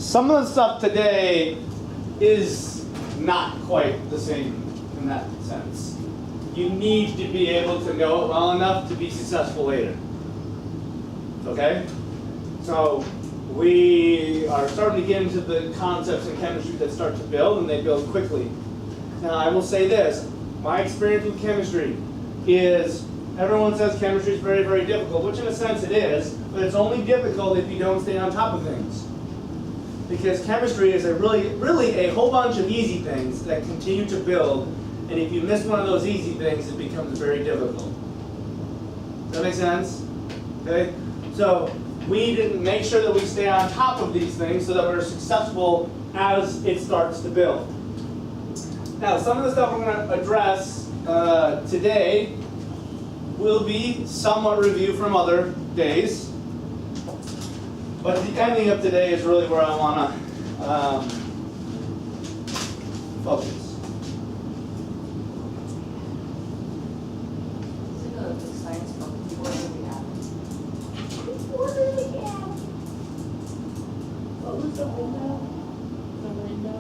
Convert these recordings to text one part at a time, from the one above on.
some of the stuff today is not quite the same in that sense. You need to be able to know it well enough to be successful later. Okay? So we are starting to get into the concepts in chemistry that start to build, and they build quickly. Now I will say this, my experience with chemistry is, everyone says chemistry is very, very difficult, which in a sense it is, but it's only difficult if you don't stay on top of things. Because chemistry is really a whole bunch of easy things that continue to build, and if you miss one of those easy things, it becomes very difficult. Does that make sense? Okay? So we need to make sure that we stay on top of these things so that we're successful as it starts to build. Now, some of the stuff we're going to address today will be somewhat review from other days. But the ending of today is really where I want to focus. Science book. What do we have? What was the window? The window?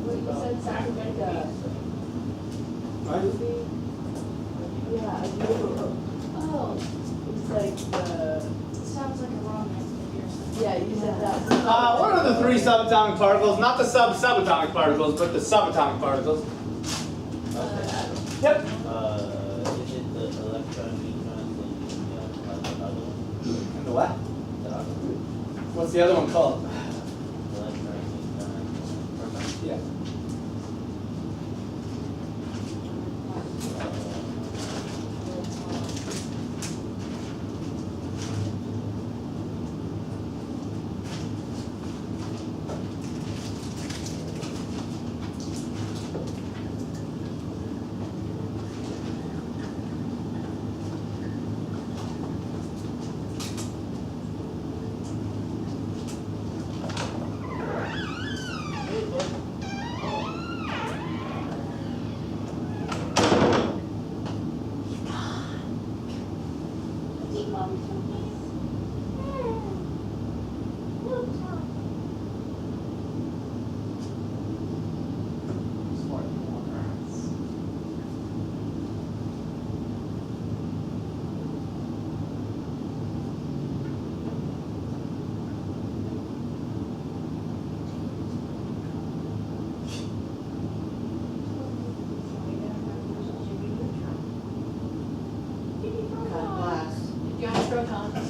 What you said something like a movie? Yeah, a movie. Oh, it's like the. Sounds like a romance movie or something. Yeah, you said that. What are the three subatomic particles? Not the subatomic particles, but the subatomic particles. Yep. Is it the electron, neutron, the other one? And the what? The other one? What's the other one called? Electron, neutron, proton. Yeah. Protons.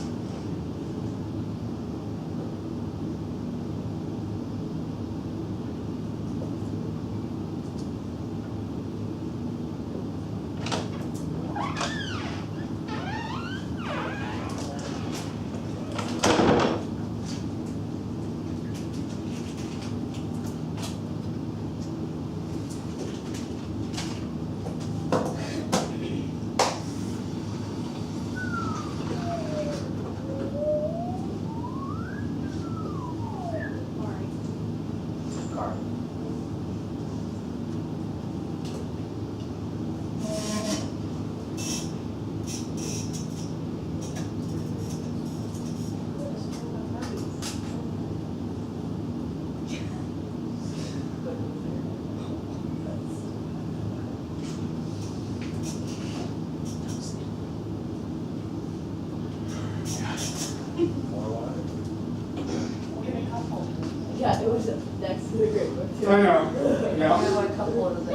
Yeah, it was next to the great book. I know. I Yeah. have a couple of them.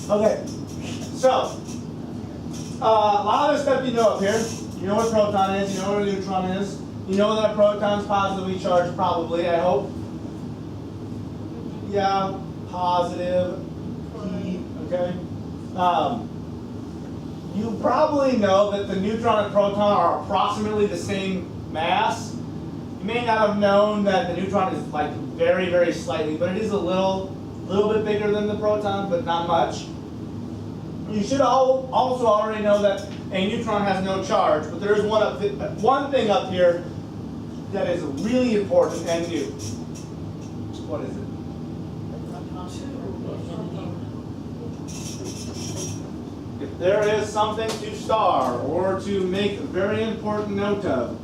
Okay. So, a lot of the stuff you know up here. You know what a proton is. You know what a neutron is. You know that a proton's positively charged, probably. I hope. Yeah, positive. P. Okay. You probably know that the neutron and proton are approximately the same mass. You may not have known that the neutron is like very, very slightly, but it is a little bit bigger than the proton, but not much. You should also already know that a neutron has no charge, but there is one thing up here that is really important and new. What is it? If there is something to star or to make a very important note of,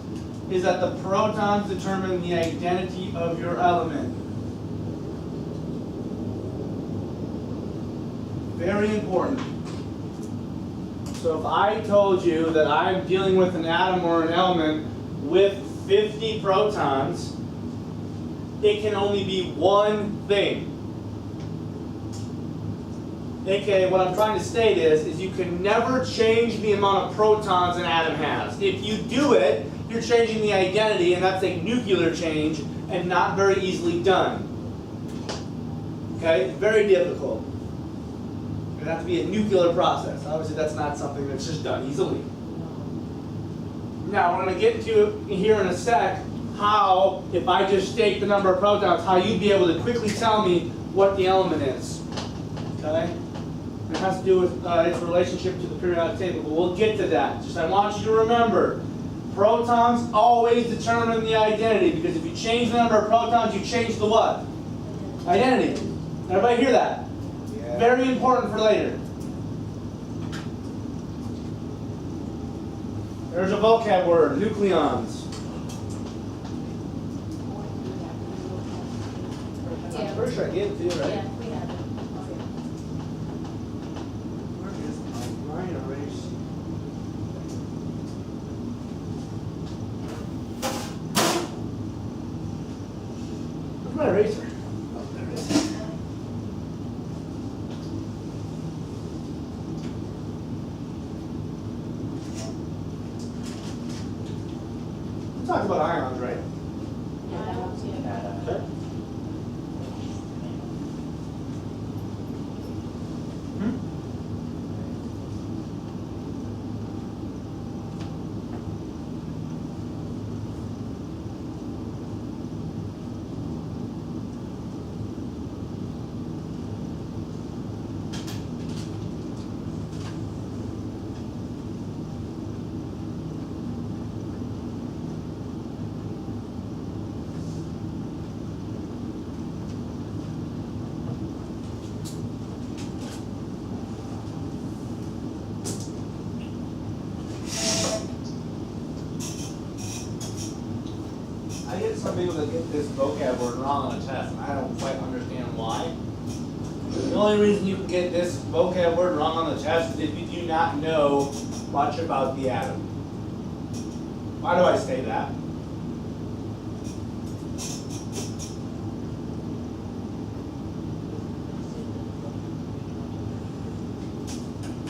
is that the protons determine the identity of your element. Very important. So if I told you that I'm dealing with an atom or an element with 50 protons, it can only be one thing. AKA, what I'm trying to state is you can never change the amount of protons an atom has. If you do it, you're changing the identity, and that's a nuclear change and not very easily done. Okay? Very difficult. It has to be a nuclear process. Obviously, that's not something that's just done easily. Now, we're going to get to here in a sec how, if I just state the number of protons, how you'd be able to quickly tell me what the element is. Okay? It has to do with its relationship to the periodic table, but we'll get to that. Just I want you to remember, protons always determine the identity, because if you change the number of protons, you change the what? Identity. Everybody hear that? Yeah. Very important for later. There's a vocab word, nucleons. Yeah. I'm pretty sure I gave it to you, right? Yeah, we have it. Where is my erase? Where's my eraser? Oh, there it is. We talked about ions, right? Yeah, I don't see it. Okay. Hmm? I get some people that get this vocab word wrong on a test, and I don't quite understand why. The only reason you can get this vocab word wrong on the test is if you do not know much about the atom. Why do I say that?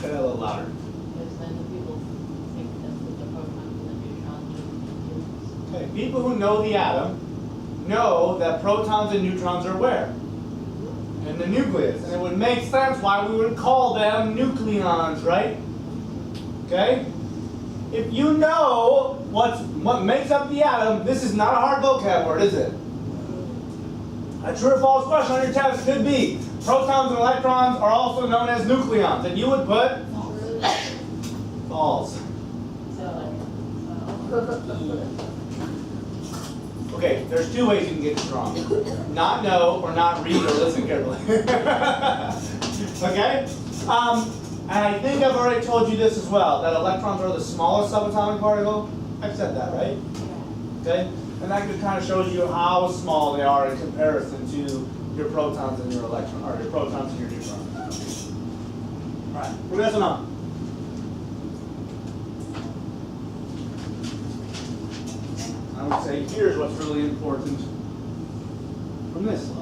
Say that a little louder. Because then the people think that's what the protons and the neutrons do. Okay, people who know the atom know that protons and neutrons are where? In the nucleus. And it would make sense why we would call them nucleons, right? Okay? If you know what makes up the atom, this is not a hard vocab word, is it? A true or false question on your test could be, protons and electrons are also known as nucleons. And you would put false. Okay, there's two ways you can get this wrong. Not know or not read or listen carefully. Okay? And I think I've already told you this as well, that electrons are the smallest subatomic particle. I've said that, right? Okay? And that just kind of shows you how small they are in comparison to your protons and your electrons, or your protons and your neutrons. All right, we're messing up. I would say here's what's really important from this slide.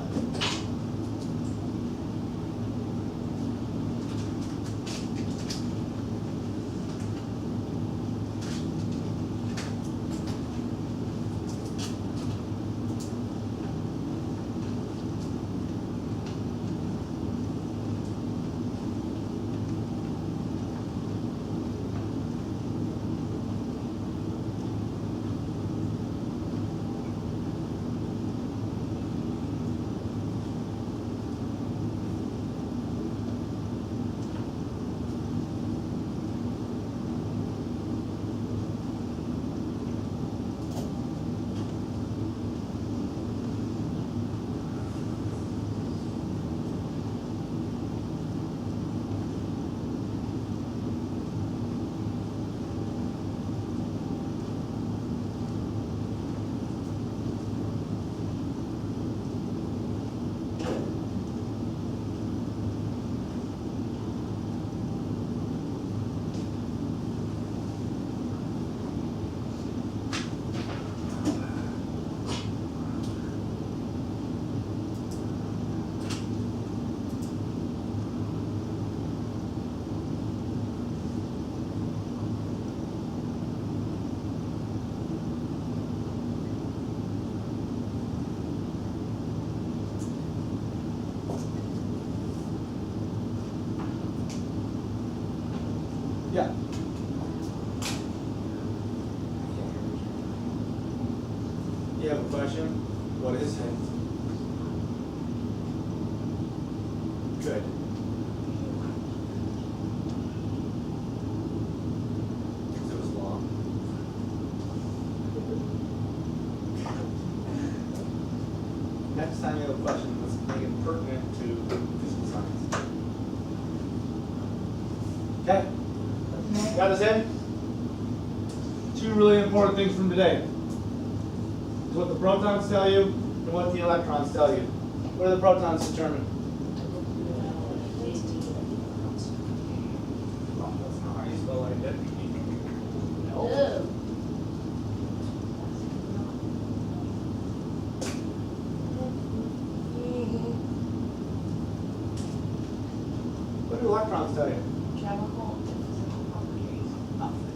question? What is it? Good. Because it was long. Next time you have a question, let's make it pertinent to physical science. Okay? Got this in? Two really important things from today. Is what the protons tell you and what the electrons tell you. What do the protons determine? Oh, that's not how you spell identity. No. What do electrons tell you? Chemical and physical properties.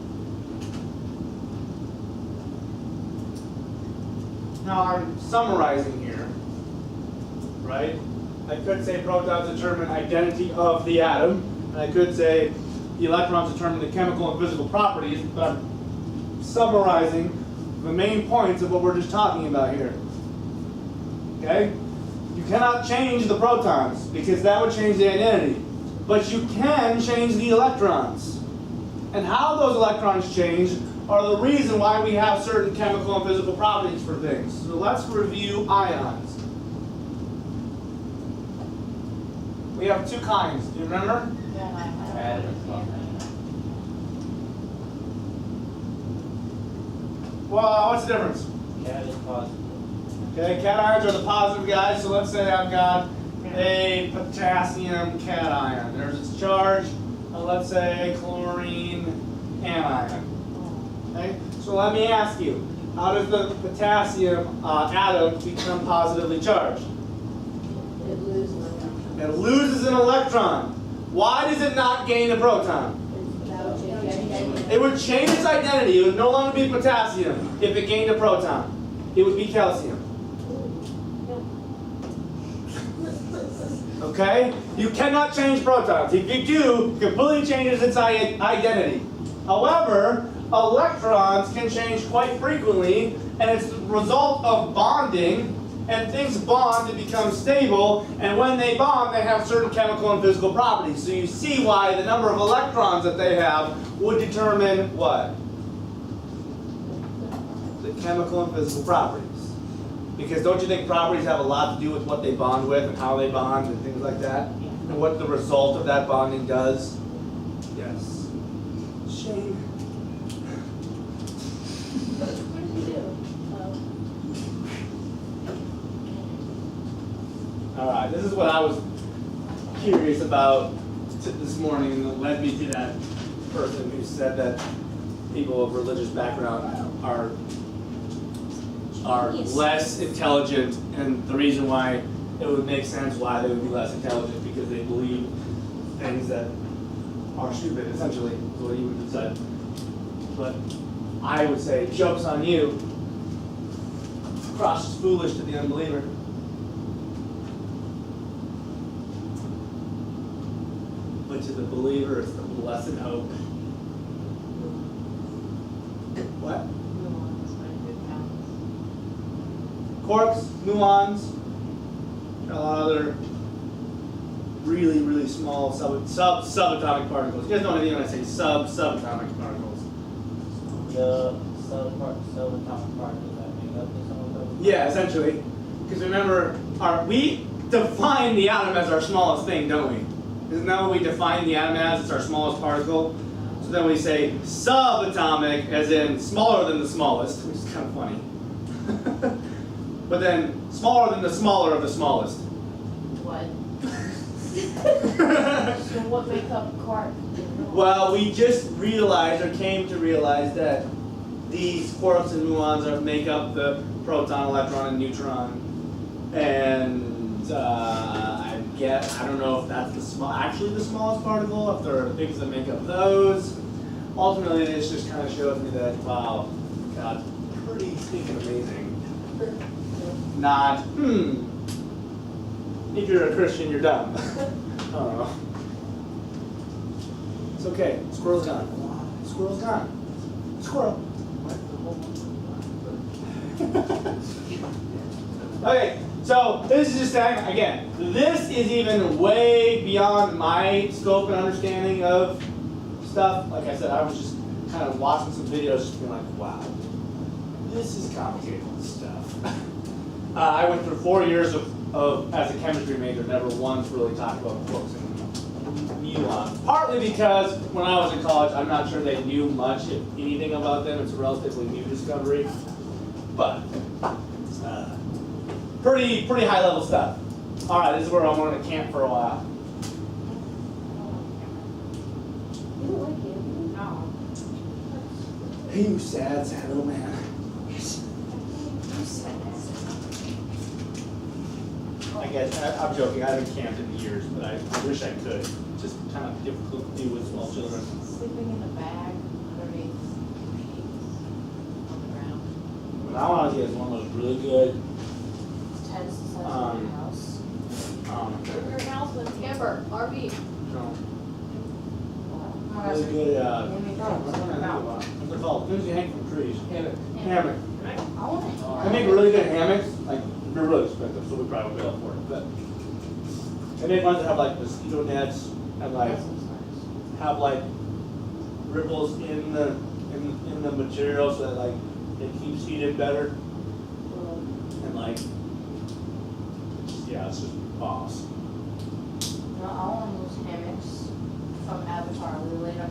Now I'm summarizing here, right? I could say protons determine identity of the atom, and I could say the electrons determine the chemical and physical properties, but I'm summarizing the main points of what we're just talking about here. Okay? You cannot change the protons, because that would change the identity. But you can change the electrons. And how those electrons change are the reason why we have certain chemical and physical properties for things. So let's review ions. We have two kinds. Do you remember? Add and positive. Well, what's the difference? Add is positive. Okay, cations are the positive guys. So let's say I've got a potassium cation. There's its charge. Let's say chlorine anion. Okay, so let me ask you, how does the potassium atom become positively charged? It loses an electron. It loses an electron. Why does it not gain a proton? That would change the identity. It would change its identity. It would no longer be potassium if it gained a proton. It would be calcium. Okay? You cannot change protons. If you do, it completely changes its identity. However, electrons can change quite frequently, and it's the result of bonding, and things bond to become stable, and when they bond, they have certain chemical and physical properties. So you see why the number of electrons that they have would determine what? The chemical and physical properties. Because don't you think properties have a lot to do with what they bond with and how they bond and things like that? And what the result of that bonding does? Yes. Shane. What did you do? Alright, this is what I was curious about this morning, and that led me to that person who said that people of religious background are less intelligent, and the reason why it would make sense why they would be less intelligent because they believe things that are stupid, essentially, is what you would have said. But I would say, joke's on you. Cross is foolish to the unbeliever. But to the believer, it's the blessed hope. What? Quarks, muons, a lot of other really, really small subatomic particles. You guys know what I mean when I say subatomic particles. The subatomic particles that make up the sum of those. Yeah, essentially. Because remember, we define the atom as our smallest thing, don't we? Isn't that what we define the atom as? It's our smallest particle. So then we say subatomic, as in smaller than the smallest, which is kind of funny. But then smaller than the smaller of the smallest. What? So what makes up quark? Well, we just realized, or came to realize, that these quarks and muons make up the proton, electron, and neutron. And I don't know if that's actually the smallest particle, if there are things that make up those. Ultimately, this just kind of shows me that, wow, God's pretty stinking amazing. Not, if you're a Christian, you're dumb. I don't know. It's okay. Squirrel's gone. Squirrel's gone. Squirrel. Okay, so this is just saying, again, this is even way beyond my scope and understanding of stuff. Like I said, I was just kind of watching some videos, just being like, wow, this is complicated stuff. I went through 4 years of as a chemistry major, never once really talked about books and nuance. Partly because when I was in college, I'm not sure they knew much, if anything, about them. It's a relatively new discovery, but pretty high level stuff. All right, this is where I wanted to camp for a while. You don't like it? No. Hey, you sad little man. I guess I'm joking. I haven't camped in years, but I wish I could. Just kind of difficult to do with small children. Sleeping in a bag underneath sheets on the ground. What I want to get is one of those really good. Tents the size of your house. Your house with camper, RV. No, Oh my really gosh. good. Give me What's it called? Things you hang from trees. Hammock. I want They make really good hammocks. Like they're really expensive, so we probably won't be able to afford it. But they make ones that have like mosquito nets and like have like ripples in the material so that like it keeps heat in better. And like, yeah, it's just boss. No, I want those hammocks from Avatar. They laid up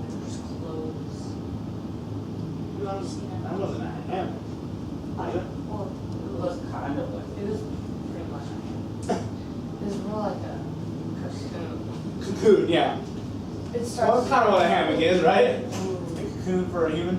there's clothes. That wasn't a hammock. Was it? Well, it was kind of like, it was pretty much a hammock. It was more like a cocoon. Cocoon, yeah. It Well, starts. that's kind of what a hammock is, right? A cocoon for a human.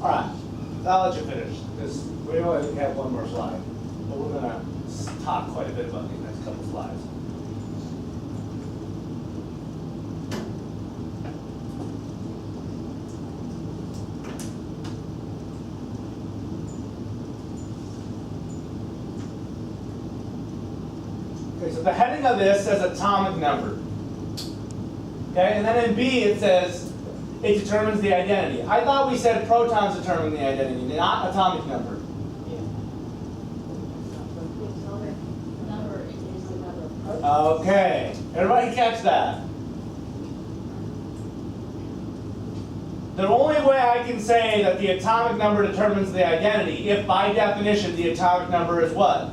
All right, I'll let you finish, because we only have one more slide. But we're gonna talk quite a bit about these next couple slides. Okay, so the heading of this says atomic number. Okay, and then in B it says it determines the identity. I thought we said protons determine the identity, not atomic number. Number is the number of protons. Okay, everybody catch that? The only way I can say that the atomic number determines the identity, if by definition the atomic number is what?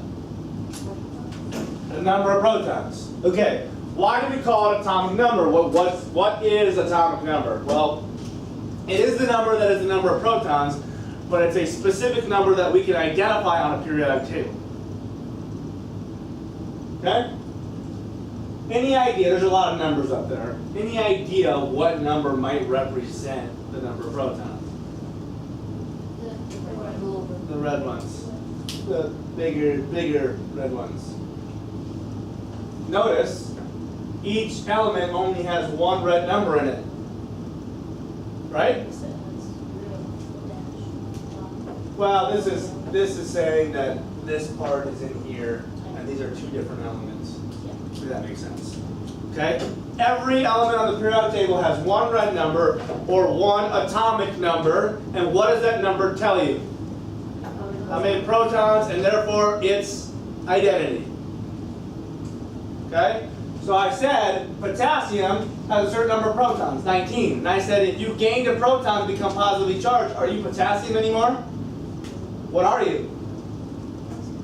The number of protons. Okay, why do we call it atomic number? What is atomic number? Well, it is the number that is the number of protons, but it's a specific number that we can identify on a periodic table. Okay? Any idea, there's a lot of numbers up there, any idea what number might represent the number of protons? The red ones. The bigger red ones. Notice, each element only has one red number in it. Right? Well, this is saying that this part is in here, and these are two different elements. Does that make sense? Okay? Every element on the periodic table has one red number or one atomic number, and what does that number tell you? How many protons, and therefore its identity. Okay? So I said potassium has a certain number of protons, 19. And I said if you gained a proton to become positively charged, are you potassium anymore? What are you?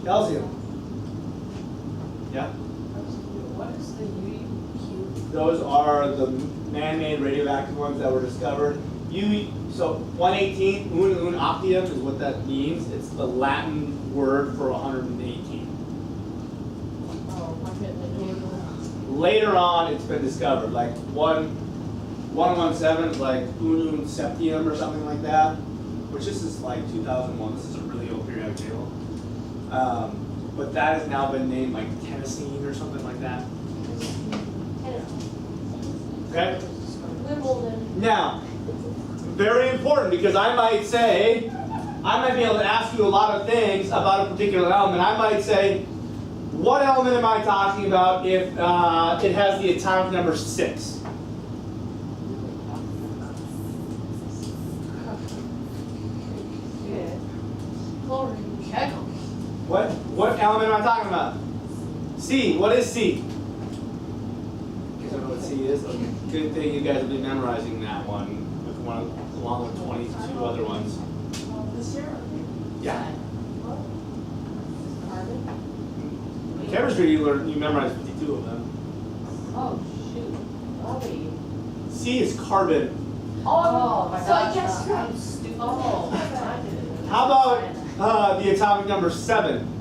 Calcium. Yeah? What is the UQ? Those are the man-made radioactive ones that were discovered. So 118, un octium is what that means. It's the Latin word for 118. Oh, why can't they do it? Later on, it's been discovered. Like one 117 is like unum septium or something like that, which this is like 2001. This is a really old periodic table. But that has now been named like Tennessine or something like that. Okay? Wimbledon. Now, very important, because I might be able to ask you a lot of things about a particular element. I might say, what element am I talking about if it has the atomic number 6? What element am I talking about? C. What is C? You guys don't know what C is? Okay. Good thing you guys will be memorizing that one, along with 22 other ones. This year? Yeah. Carbon? Chemistry, you memorized 52 of them. Oh, shoot. Bobby. C is carbon. Oh, my so I gosh, guess I'm stupid. Oh, I did it. How about the atomic number 7?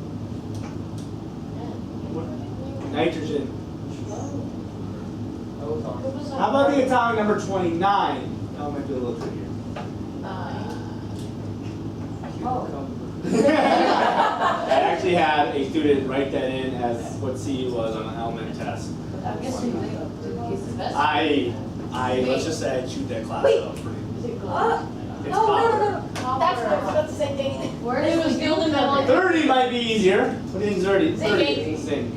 Nitrogen. How about the atomic number 29? That might be a little trickier. I actually had a student write that in as what C was on an element test. I'm guessing he's the best. Let's just say I chewed that class up pretty. Is it gold? It's copper. That's what I was about to say, dang it. Where It was golden medal. 30 might be easier. What do you think 30? Zinc. 30. Zinc.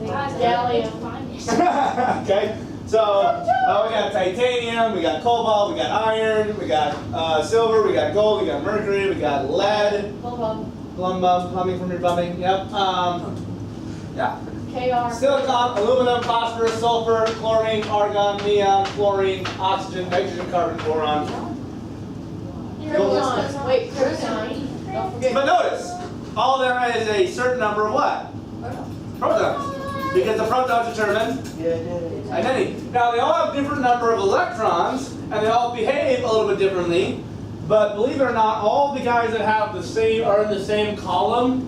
Gallium. Okay, so we got titanium, we got cobalt, we got iron, we got silver, we got gold, we got mercury, we got lead. Plumbing from your bumming. Yep. Yeah. KR. Silicon, aluminum, phosphorus, sulfur, chlorine, argon, neon, fluorine, oxygen, nitrogen, carbon, boron. Krypton. Wait, krypton. Don't forget. But notice, all of them is a certain number of what? Protons. Because the protons determine identity. Now they all have different number of electrons, and they all behave a little bit differently. But believe it or not, all the guys that have the same are in the same column,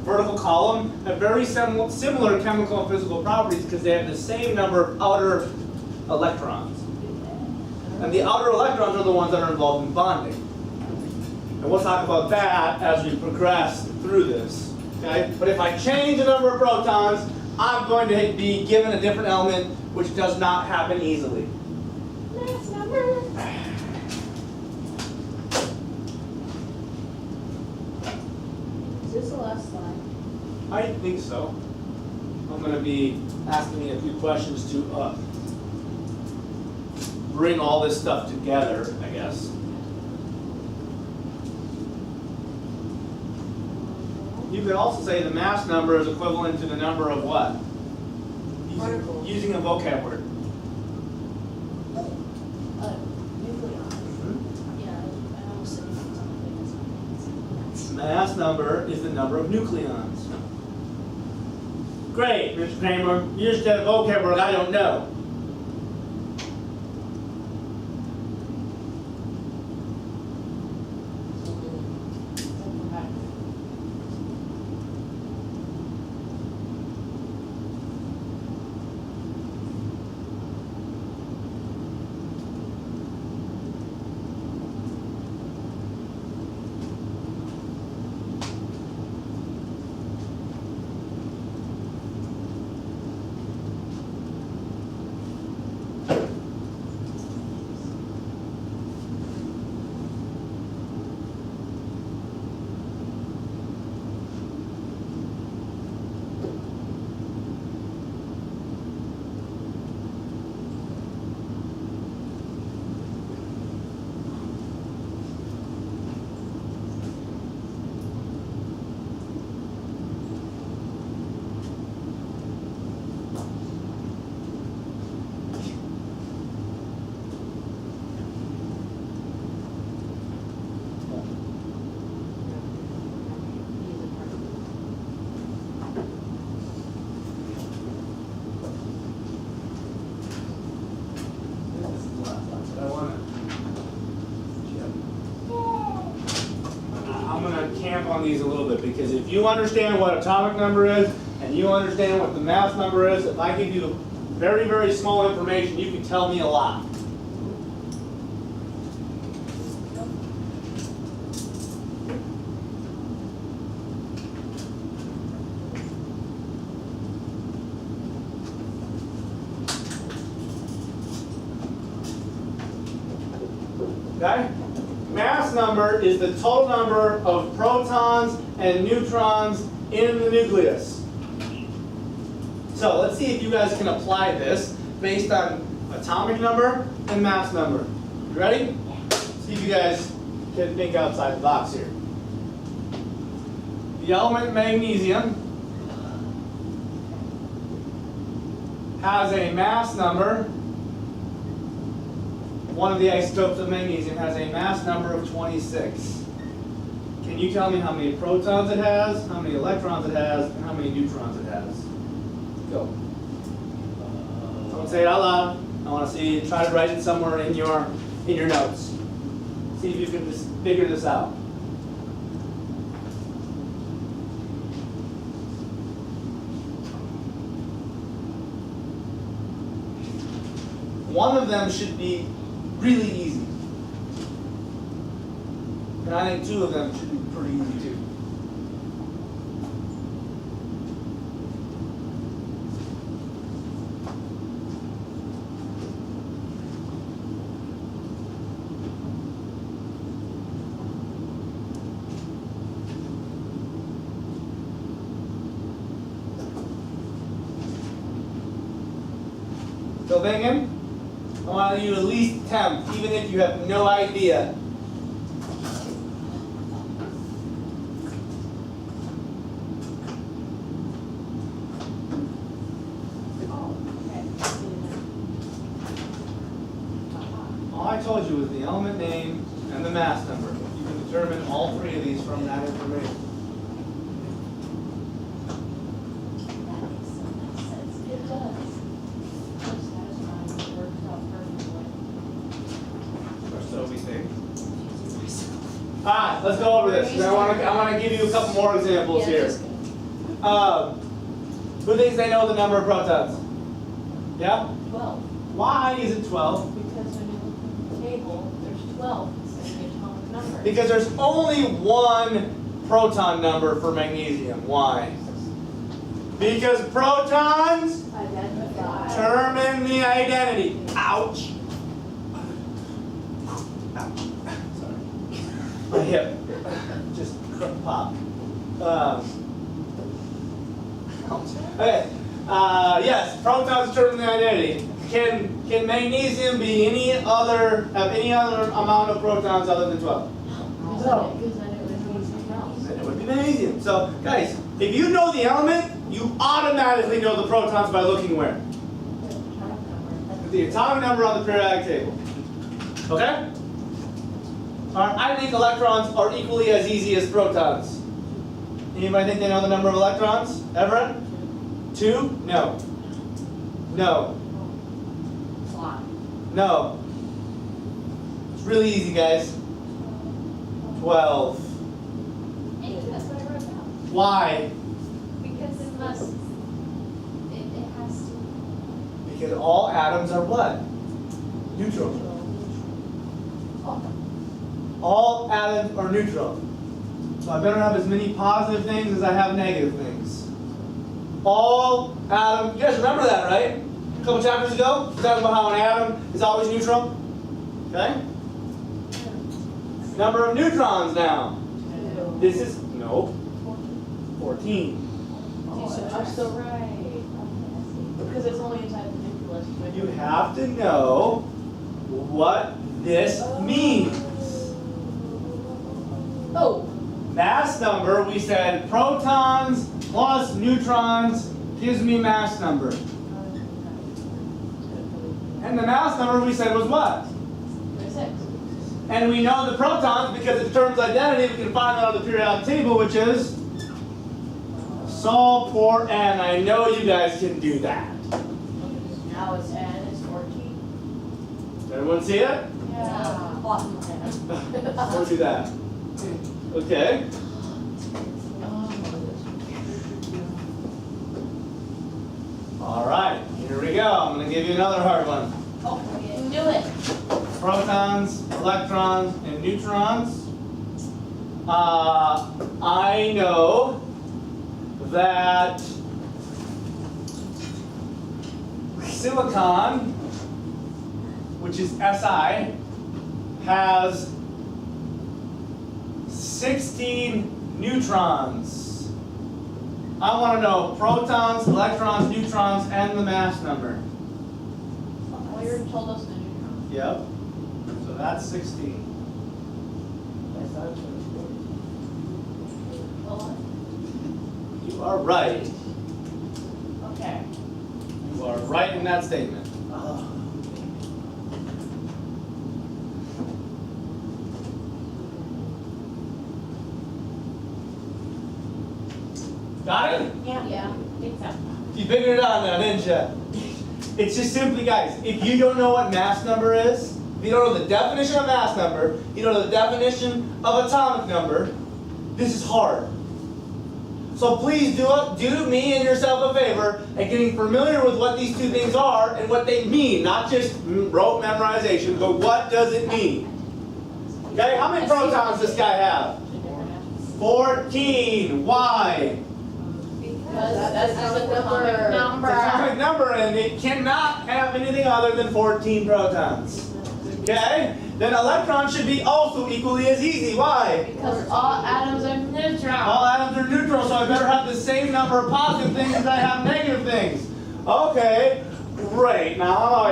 vertical column, have very similar chemical and physical properties because they have the same number of outer electrons. And the outer electrons are the ones that are involved in bonding. And we'll talk about that as we progress through this. Okay? But if I change the number of protons, I'm going to be given a different element, which does not happen easily. Nice number. Is this the last slide? I think so. I'm going to be asking you a few questions to bring all this stuff together, I guess. You could also say the mass number is equivalent to the number of what? Using a vocab word. Mass number is the number of nucleons. Great, Mr. Kramer. You just said a vocab word I don't know. On these a little bit, because if you understand what atomic number is and you understand what the mass number is, if I give you very, very small information, you can tell me a lot. Okay? Mass number is the total number of protons and neutrons in the nucleus. So let's see if you guys can apply this based on atomic number and mass number. You ready? See if you guys can think outside the box here. The element magnesium has a mass number. One of the isotopes of magnesium has a mass number of 26. Can you tell me how many protons it has, how many electrons it has, and how many neutrons it has? Go. Don't say it out loud. I want to see you try to write it somewhere in your notes. See if you can just figure this out. One of them should be really easy. And I think two of them should be pretty easy too. Still thinking? I want you to at least attempt, even if you have no idea. All I told you was the element name and the mass number. You can determine all three of these from that information. It does. Or so we think. Alright, let's go over this. 'Cause I want to give you a couple more examples here. Who thinks they know the number of protons? Yeah? 12. Why is it 12? Because when you look at the table, there's 12 instead of the atomic number. Because there's only one proton number for magnesium. Why? Because protons Identify. determine the identity. Ouch. Sorry. My hip just popped. Okay. Yes, protons determine the identity. Can magnesium be have any other amount of protons other than 12? No. Because then it would be something else. Then it would be magnesium. So, guys, if you know the element, you automatically know the protons by looking where? The atomic number on the periodic table. Okay? Alright, I think electrons are equally as easy as protons. Anybody think they know the number of electrons? Everett? 2? No. No. No. It's really easy, guys. 12. That's what I wrote down. Why? Because it has to. Because all atoms are what? Neutral. All atoms are neutral. So I better have as many positive things as I have negative things. All atoms, you guys remember that, right? A couple chapters ago, we talked about how an atom is always neutral. Okay? Number of neutrons now. This is, no, 14. I'm still right. Because it's only inside the nucleus. You have to know what this means. Oh. Mass number, we said protons plus neutrons gives me mass number. And the mass number we said was what? 6. And we know the protons because it determines identity. We can find that on the periodic table, which is solve for n. I know you guys can do that. Now it's n is 14. Does everyone see it? Yeah. Don't do that. Okay. All right, here we go. I'm going to give you another hard one. Oh, do it. Protons, electrons, and neutrons. I know that silicon, which is Si, has 16 neutrons. I want to know protons, electrons, neutrons, and the mass number. Well, you already told us the neutrons. Yep. So that's 16. You are right. Okay. You are right in that statement. Got it? Yeah. Think so. You figured it out now, didn't you? It's just simply, guys, if you don't know what mass number is, if you don't know the definition of mass number, you don't know the definition of atomic number, this is hard. So please do me and yourself a favor at getting familiar with what these two things are and what they mean. Not just rote memorization, but what does it mean? Okay, how many protons does this guy have? 14. Why? Because that's the Atomic number. It's an atomic number, and it cannot have anything other than 14 protons. Okay? Then electrons should be also equally as easy. Why? Because all atoms are neutral. All atoms are neutral, so I better have the same number of positive things as I have negative things. Okay, great. Now how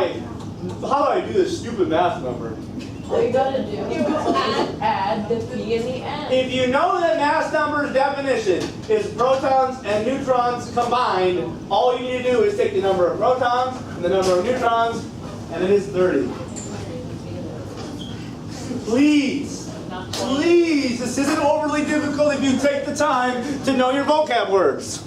do I do this stupid math number? All you gotta do is add the P in the end. If you know that mass number's definition is protons and neutrons combined, all you need to do is take the number of protons and the number of neutrons, and it is 30. Please, please, this isn't overly difficult if you take the time to know your vocab words.